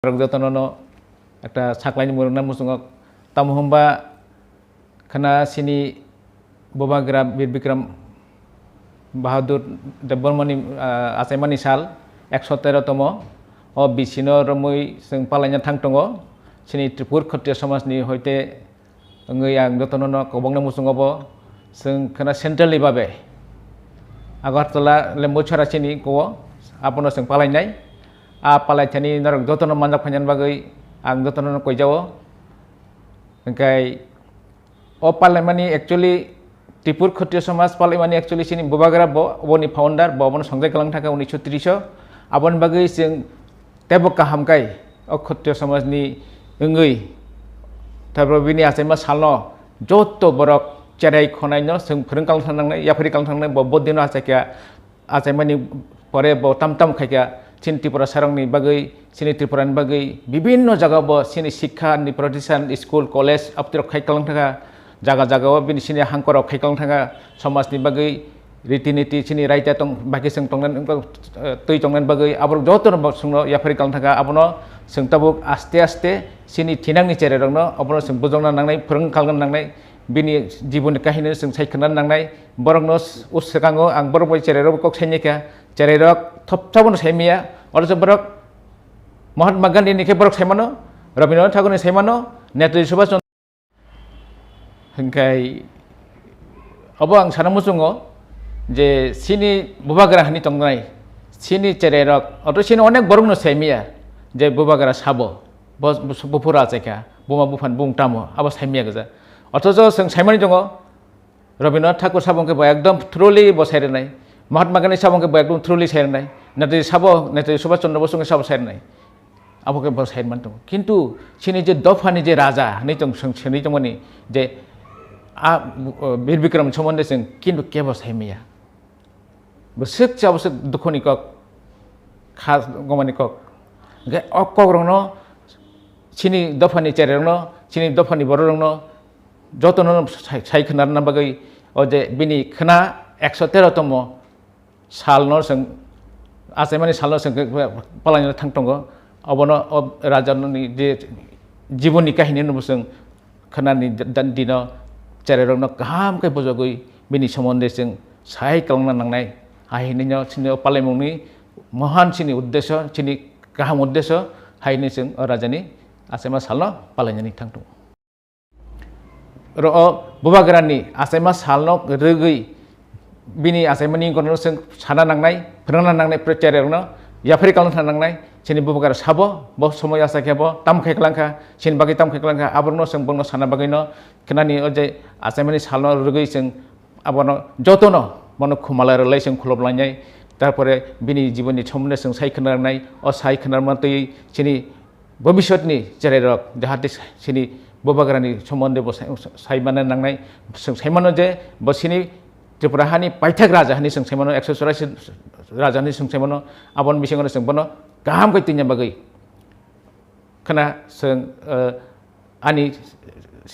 Rogdotono একটা সাকলাইনি মুরুনা মুসুngok tamuhumba kana sini bobagra bir bikram bahadur debormani asaimani sal 113 tomo o bisino romui sing palanya thangtongo sini tripur khotya samajni hoite ngai ang dotono kobongna musungobo sing kana centrally babe agartala lembochara sini ko apono sing palainai palai chani narok dotono manjak phanyan bagai ang dotono koijawo engkai o palemani actually Tripur Khottiya Samaj palemani actually sini bobagra boni founder bobon songjai kalang thaka 1930 abon bagai sing tebok kahamkai o Khottiya Samaj ni engui tabro bini asema salno joto borok cerai khonaino sing phurung kalang thangnai yafri kalang thangnai bobodino asakya asaimani pore bo tamtam khaikya sini Tripura sarangni bagai sini Tripuran bagai bibinno jaga bo sini sikha ni प्रतिষ্ঠাन school college अपतिरok खाइकाlang thaka jaga-jaga o bini sini hangkorok खाइकाlang thaka samajni bagai रीति-नीति sini raita tong bagi sing tongnan tui tongnan bagai abrok jotor sungno yafri kalang thaka abono sing tabuk aste-aste sini thinangni chererokno abono sing bujongna nangnai phurung kalgan nangnai bini jibon kahini sing saikhanan nangnai borokno ussekango ang borok bai chererok kok saineka chererok thopchabon saimia orjo borok Mahatma Gandhi ni ke borok saimano Rabindranath Tagore ni saimano Netaji Subhash Chandra hengkai abo ang sanamusungo je sini bobagra hani tongnai sini chererok oto sini onek borok no saimia je bobagra sabo bufura cheka buma bufan bungtamo abo saimia gaja অথচ সাইমানি দङ रबीन्द्रनाथ ठाकुर साबंके बो एकदम थ्रुली बसायनाय महात्मा गांधी साबंके बो एकदम थ्रुली सायनाय नेताजी सुभाष चंद्र बोसंगे साबो सायनाय आबोके बसायमान दङ किन्तु सिनि जे दफानि जे राजा नि दङ सोंनि दङनि जे वीर विक्रम सम्बन्धे जों किन्तु केबो सायमिया बसक चाबस दुखनि कक खा गमानि कक गे अकरनो सिनि दफानि चेरेरनो सिनि दफानि बररनो jotono saikhanar bagai oje bini khna 113 tomo salno sing asaimani salno sing palanya thangtongo abono rajanoni je jiboni kahini no sing khnani dino chererokno kaham kai bojogoi bini somonde sing sai kalangna nangnai haininya sini palemungni mohan sini uddesho sini kaham uddesho haini sing rajani asaima salno palanyani thangtongo ro bobagrani asaima salno rugui bini asaimani kono sing sana nangnai phrangna nangnai prechererno yafri kalong nangnai sini bobagra sabo bo somoy asakebo tam kheklangkha sin bagi tam kheklangkha aborno sing bongno sana bagino kenani oje asaimani salno rugui sing abono jotono mono khumalar lai sing khuloblanai tarpore bini jiboni somonde sing saikhanar nai o saikhanar matui sini bobishotni chererok jahate sini bobagrani somonde bo saimana nangnai saimano je bo sini Tripura hani paithak raja hani sing saimano 184 raja hani sing saimano abon bisingono sing bono kaham kai tinya bagai kana sing ani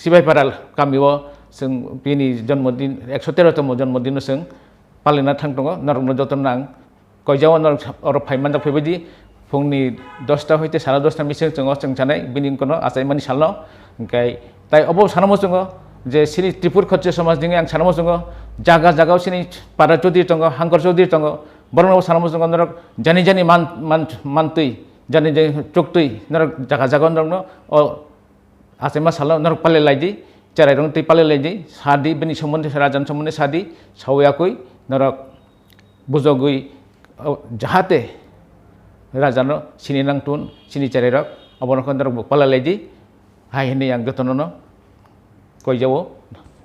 sibai paral kamiwo sing bini jन्मदिन 113 tomo jन्मदिन sing palena thangtongo narokno joton nang koijaw or phaiman da phebedi fungni 10ta hoite 10:30 mising jongo sing janai bini kono asaimani salno engkai tai obo sanamosungo je sini Tripur Khottiya Samaj dinge ang sanamosungo jaga sini para chodi tongo hangkor chodi tongo borno sanamosungo norok jani mantui jani choktui norok jaga norokno o asaima salo norok pale laiji cerai rong tui pale laiji sadi bini somonde rajan somonde sadi sawyakui norok bujogui jahate rajano sini nangtun sini cerai rok abono norok pale laiji hai ini yang dotono koijawo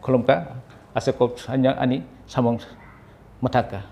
kolomka aseko hanya ani samong mataka